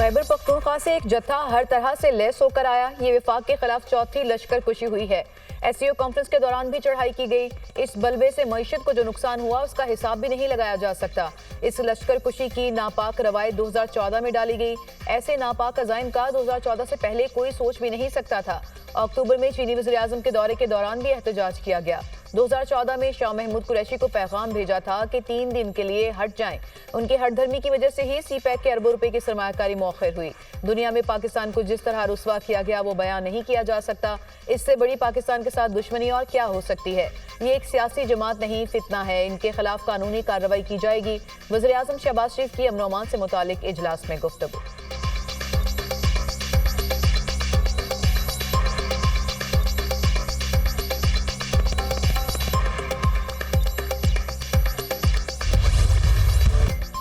खैबर पख्तूनख्वा से एक जत्था हर तरह से लैस होकर आया। ये विफाक के खिलाफ चौथी लश्कर कुशी हुई है। एससीओ कॉन्फ्रेंस के दौरान भी चढ़ाई की गई। इस बलबे से मईशत को जो नुकसान हुआ उसका हिसाब भी नहीं लगाया जा सकता। इस लश्कर कुशी की नापाक रवायत 2014 में डाली गई। ऐसे नापाक अज़ाइम का 2014 से पहले कोई सोच भी नहीं सकता था। अक्टूबर में चीनी वज़ीर आज़म के दौरे के दौरान भी एहतजाज किया गया। 2014 में शाह महमूद कुरैशी को पैगाम भेजा था कि 3 दिन के लिए हट जाएं। उनकी हटधर्मी की वजह से ही सी पैक के अरबों रुपए की सरमायाकारी मौखर हुई। दुनिया में पाकिस्तान को जिस तरह रुस्वा किया गया वो बयान नहीं किया जा सकता। इससे बड़ी पाकिस्तान के साथ दुश्मनी और क्या हो सकती है। ये एक सियासी जमात नहीं, फितना है। इनके खिलाफ कानूनी कार्रवाई की जाएगी। वज़ीर आज़म शहबाज शरीफ की अमन व अमान से मुतालिक इजलास में गुफ्तगू।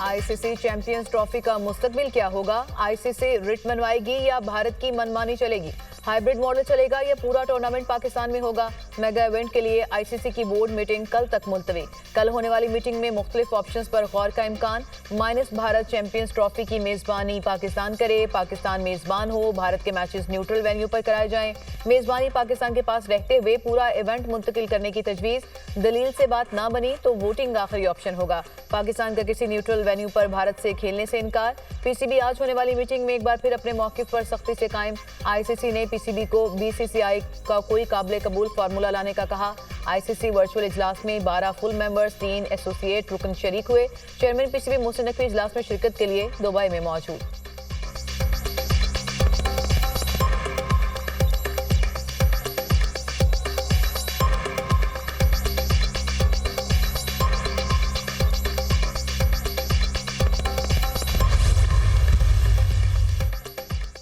आईसीसी चैंपियंस ट्रॉफी का मुस्तकबिल क्या होगा? आईसीसी रिट मनवाएगी या भारत की मनमानी चलेगी? हाइब्रिड मॉडल चलेगा या पूरा टूर्नामेंट पाकिस्तान में होगा? मेगा इवेंट के लिए आईसीसी की बोर्ड मीटिंग कल तक मुलतवी। कल होने वाली मीटिंग में मुख्तलिफ ऑप्शंस पर गौर का इम्कान। माइनस भारत चैंपियंस ट्रॉफी की मेजबानी पाकिस्तान करे, पाकिस्तान मेजबान हो, भारत के मैचेस न्यूट्रल वेन्यू पर कराए जाएं। मेजबानी पाकिस्तान के पास रहते हुए पूरा इवेंट मुंतकिल करने की तजवीज़। दलील से बात ना बनी तो वोटिंग आखिरी ऑप्शन होगा। पाकिस्तान का किसी न्यूट्रल वेन्यू पर भारत से खेलने से इनकार। पीसीबी आज होने वाली मीटिंग में एक बार फिर अपने मौक़िफ़ पर सख्ती से कायम। आईसीसी ने पीसीबी को बीसीसीआई का कोई काबिल कबूल फार्मूला लाने का कहा। आईसीसी वर्चुअल इजलास में 12 फुल मेंबर्स, 3 एसोसिएट रुकन शरीक हुए। चेयरमैन पीसीबी मोहसिन नकवी इजलास में शिरकत के लिए दुबई में मौजूद।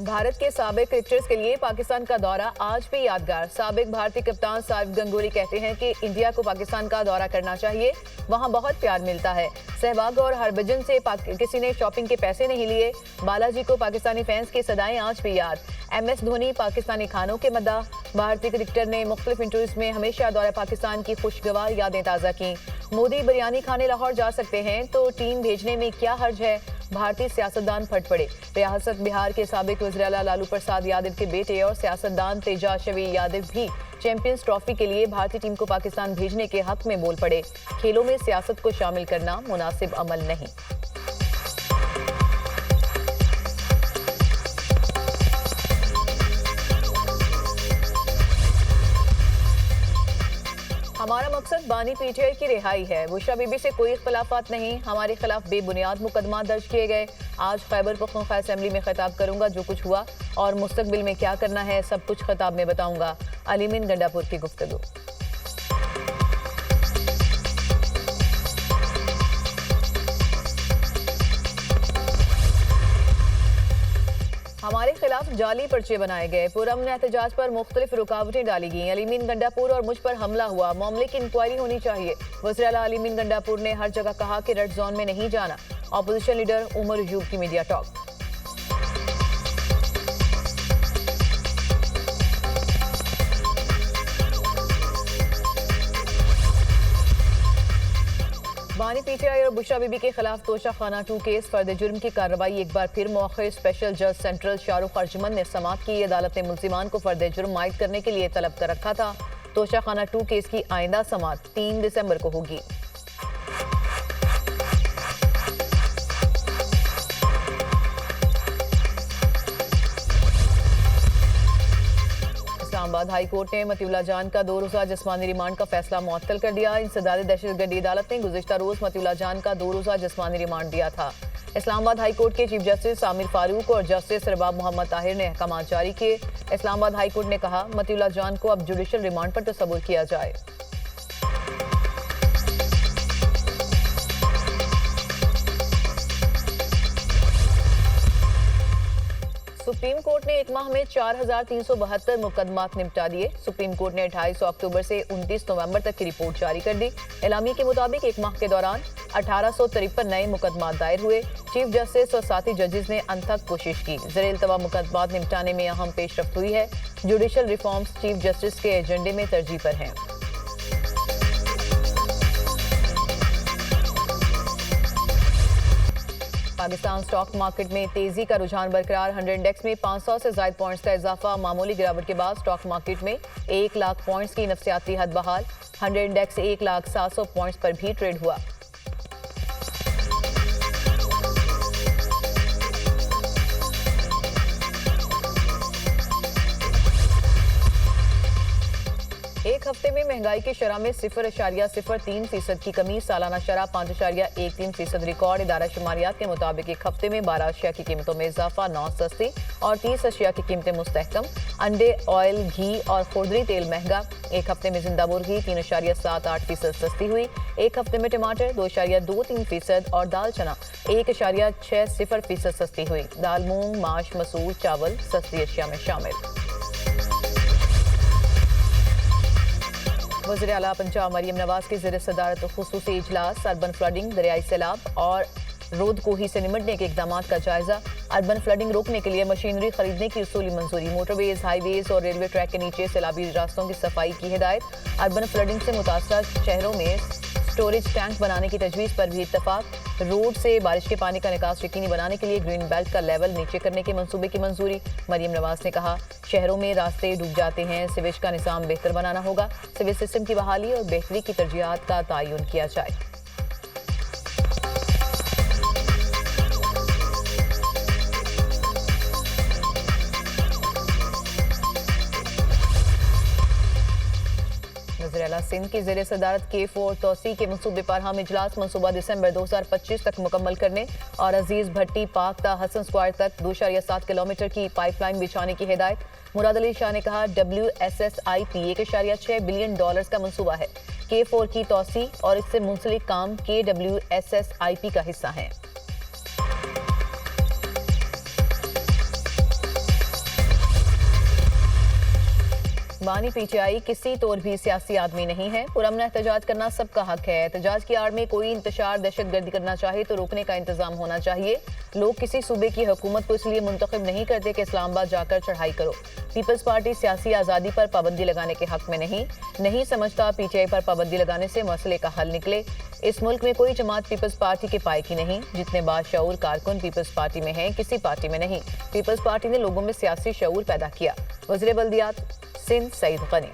भारत के साबिक क्रिकेटर्स के लिए पाकिस्तान का दौरा आज भी यादगार। साबिक भारतीय कप्तान साबिक गंगोली कहते हैं कि इंडिया को पाकिस्तान का दौरा करना चाहिए, वहां बहुत प्यार मिलता है। सहवाग और हरभजन से किसी ने शॉपिंग के पैसे नहीं लिए। बालाजी को पाकिस्तानी फैंस की सदाएं आज भी याद। एमएस धोनी पाकिस्तानी खानों के मद्दा। भारतीय क्रिकेटर ने मुख्तलिफ इंटरव्यूज में हमेशा दौरा पाकिस्तान की खुशगवार यादें ताज़ा की। मोदी बिरयानी खाने लाहौर जा सकते हैं तो टीम भेजने में क्या हर्ज है? भारतीय सियासतदान फट पड़े। रियासत बिहार के साबिक वज़ीर आला लालू प्रसाद यादव के बेटे और सियासतदान तेजाशवी यादव भी चैंपियंस ट्रॉफी के लिए भारतीय टीम को पाकिस्तान भेजने के हक में बोल पड़े। खेलों में सियासत को शामिल करना मुनासिब अमल नहीं। हमारा मकसद बानी पीटीआई की रिहाई है। बुशरा बीबी से कोई इख्तलाफात नहीं। हमारे खिलाफ बेबुनियाद मुकदमा दर्ज किए गए। आज खैबर पख्तूनख्वा असेंबली में खिताब करूंगा। जो कुछ हुआ और मुस्तकबिल में क्या करना है सब कुछ खिताब में बताऊंगा। अलीमीन गंडापुर की गुफ्तगू। हमारे खिलाफ जाली पर्चे बनाए गए। पुरअमन एहतजाज पर मुख्तलिफ रुकावटें डाली गई। अलीमीन गंडापुर और मुझ पर हमला हुआ, मामले की इंक्वायरी होनी चाहिए। वज़ीर आला अलीमीन गंडापुर ने हर जगह कहा कि रेड जोन में नहीं जाना। अपोजिशन लीडर उमर अयूब की मीडिया टॉक। बानी पीटीआई और बुशरा बीबी के खिलाफ तोशा खाना 2 केस फर्द जुर्म की कार्रवाई एक बार फिर मौखर। स्पेशल जज सेंट्रल शाहरुख अर्जुमन ने समाअत की। अदालत ने मुल्जिमान को फर्द जुर्म आयद करने के लिए तलब कर रखा था। तोशा खाना 2 केस की आइंदा समाअत 3 दिसंबर को होगी। इस्लामाबाद हाई कोर्ट ने मतीउल्लाह जान का 2 रोज़ा जिस्मानी रिमांड का फैसला मुअत्तल कर दिया। इंसदाद दहशतगर्दी अदालत ने गुज़िश्ता रोज मतीउल्लाह जान का 2 रोज़ा जिस्मानी रिमांड दिया था। इस्लामाबाद हाई कोर्ट के चीफ जस्टिस आमिर फारूक और जस्टिस रबाब मोहम्मद ताहिर ने अहकाम जारी किए। इस्लामाबाद हाई कोर्ट ने कहा मतीउल्लाह जान को अब जुडिशल रिमांड पर तसव्वुर किया जाए। सुप्रीम कोर्ट ने एक माह में 4372 मुकदमात निपटा दिए। सुप्रीम कोर्ट ने 28 अक्टूबर से 29 नवंबर तक की रिपोर्ट जारी कर दी। एलामी के मुताबिक एक माह के दौरान 1853 नए मुकदमात दायर हुए। चीफ जस्टिस और साथी जजेस ने अनथक कोशिश की। ज़ेर-ए-इल्तवा मुकदमात निपटाने में अहम पेशरफ्त हुई है। जुडिशल रिफॉर्म्स चीफ जस्टिस के एजेंडे में तरजीह पर हैं। पाकिस्तान स्टॉक मार्केट में तेजी का रुझान बरकरार। 100 इंडेक्स में 500 से ज्यादा पॉइंट्स का इजाफा। मामूली गिरावट के बाद स्टॉक मार्केट में 1 लाख पॉइंट्स की नफसियाती हद बहाल। 100 इंडेक्स 1,700,000 पॉइंट्स पर भी ट्रेड हुआ। एक हफ्ते में महंगाई की शरह में 0.03% की कमी। सालाना शरह 5.13% रिकॉर्ड। इदारा शुमारियात के मुताबिक एक हफ्ते में 12 अशिया की कीमतों में इजाफा, 9 सस्ती और 30 अशिया की कीमतें मुस्तहकम। अंडे, ऑयल, घी और खुर्दरी तेल महंगा। एक हफ्ते में जिंदा मुर्गी 3.78% सस्ती हुई। एक हफ्ते में टमाटर 2.23% और दाल चना 1.60% सस्ती हुई। दाल, मूंग, माश, मसूर, चावल सस्ती अशिया में शामिल। वज़ीर आला पंजाब मरियम नवाज की ज़ेर सदारत खुसूसी इजलास। अर्बन फ्लडिंग, दरियाई सैलाब और रोदकोही से निमटने के इक़दाम का जायजा। अर्बन फ्लडिंग रोकने के लिए मशीनरी खरीदने की उसूली मंजूरी। मोटरवेज, हाईवेज और रेलवे ट्रैक के नीचे सैलाबी रास्तों की सफाई की हिदायत। अर्बन फ्लडिंग से मुतासरा शहरों में स्टोरेज टैंक बनाने की तजवीज़ पर भी इत्तफाक। रोड से बारिश के पानी का निकास यकीनी बनाने के लिए ग्रीन बेल्ट का लेवल नीचे करने के मंसूबे की मंजूरी। मरियम नवाज ने कहा, शहरों में रास्ते डूब जाते हैं, सीवेज का निज़ाम बेहतर बनाना होगा। सीवेज सिस्टम की बहाली और बेहतरी की तरजीहात का तयन किया जाए। वज़ीर आला सिंध की ज़ेर सदारत K4 तोसी के मनसूबे पर हम इजलास। मनसूबा दिसंबर 2025 तक मुकम्मल करने और अजीज भट्टी पाक ता हसन स्क्वायर तक 2.7 किलोमीटर की पाइपलाइन बिछाने की हिदायत। मुराद अली शाह ने कहा, WSSIP $1.6 बिलियन का मनसूबा है। K4 की तोसी और इससे मुंसलिक काम KWSSIP का हिस्सा है। बानी PTI किसी तौर भी सियासी आदमी नहीं है। पुरअमन एहतजाज करना सबका हक है। एहतजाज की आड़ में कोई इंतशार दहशतगर्दी करना चाहे तो रोकने का इंतजाम होना चाहिए। लोग किसी सूबे की हुकूमत को इसलिए मुंतखब नहीं करते कि इस्लामाबाद जाकर चढ़ाई करो। पीपल्स पार्टी सियासी आज़ादी पर पाबंदी लगाने के हक में नहीं समझता PTI पर पाबंदी लगाने से मसले का हल निकले। इस मुल्क में कोई जमात पीपल्स पार्टी के पाए की नहीं। जितने बाशऊर कारकुन पीपल्स पार्टी में हैं, किसी पार्टी में नहीं। पीपल्स पार्टी ने लोगों में सियासी शऊर पैदा किया। वज़ीर बल्दियात सिंध सईद गनी।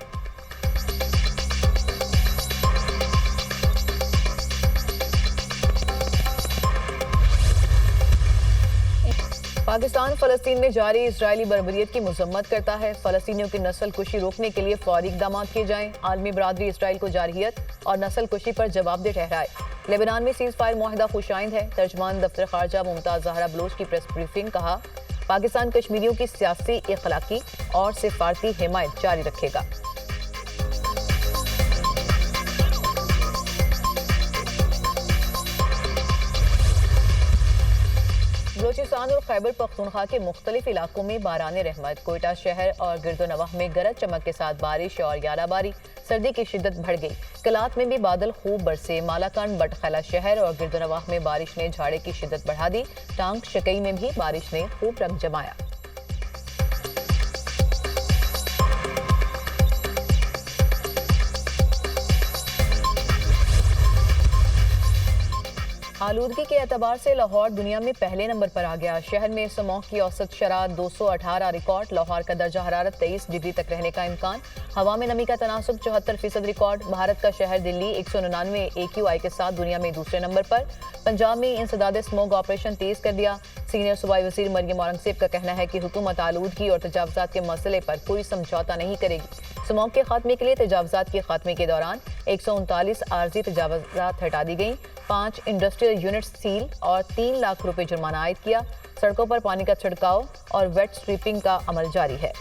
पाकिस्तान फ़लस्तीन में जारी इजरायली बर्बरियत की मजम्मत करता है। फ़लस्तीनियों की नस्ल कुशी रोकने के लिए फौरी इक़दाम किए जाएं। आलमी बरादरी इसराइल को जारहियत और नस्ल कुशी पर जवाबदेह ठहराए। लेबनान में सीज़ फायर मुआहिदा खुशाइंद है। तर्जमान दफ्तर खारजा मुमताज़ ज़हरा बलोच की प्रेस ब्रीफिंग। कहा, पाकिस्तान कश्मीरियों की सियासी, इखलाकी और सिफारती हिमायत जारी रखेगा। बलोचिस्तान और खैबर पख्तूनख्वा के मुख्तलिफ इलाकों में बारान रहमत। कोयटा शहर और गिरदोनवाह में गरज चमक के साथ बारिश और यालाबारी। सर्दी की शिद्दत बढ़ गई। कलात में भी बादल खूब बरसे। मालाकान, बटखैला शहर और गिरदोनवाह में बारिश ने झाड़े की शिद्दत बढ़ा दी। टांग शकई में भी बारिश ने खूब रंग जमाया। आलूदगी के एतबार से लाहौर दुनिया में पहले नंबर पर आ गया। शहर में स्मॉग की औसत शरह 218 रिकॉर्ड। लाहौर का दर्जा हरारत 23 डिग्री तक रहने का इम्कान। हवा में नमी का तनासुब 74% रिकॉर्ड। भारत का शहर दिल्ली 199 AQI के साथ दुनिया में दूसरे नंबर पर। पंजाब में इंसदाद स्मॉग ऑपरेशन तेज कर दिया। सीनियर सूबाई वज़ीर मरियम औरंगज़ेब का कहना है कि हुकूमत आलूदगी और तजावुज़ात के मसले पर कोई समझौता नहीं करेगी। स्मॉग के खात्मे के लिए तजावुज़ात के खात्मे के दौरान 139 आर्जी तजावुज़ात हटा दी गई। 5 इंडस्ट्रियल यूनिट्स सील और 3 लाख रुपए जुर्माना आयद किया। सड़कों पर पानी का छिड़काव और वेट स्वीपिंग का अमल जारी है।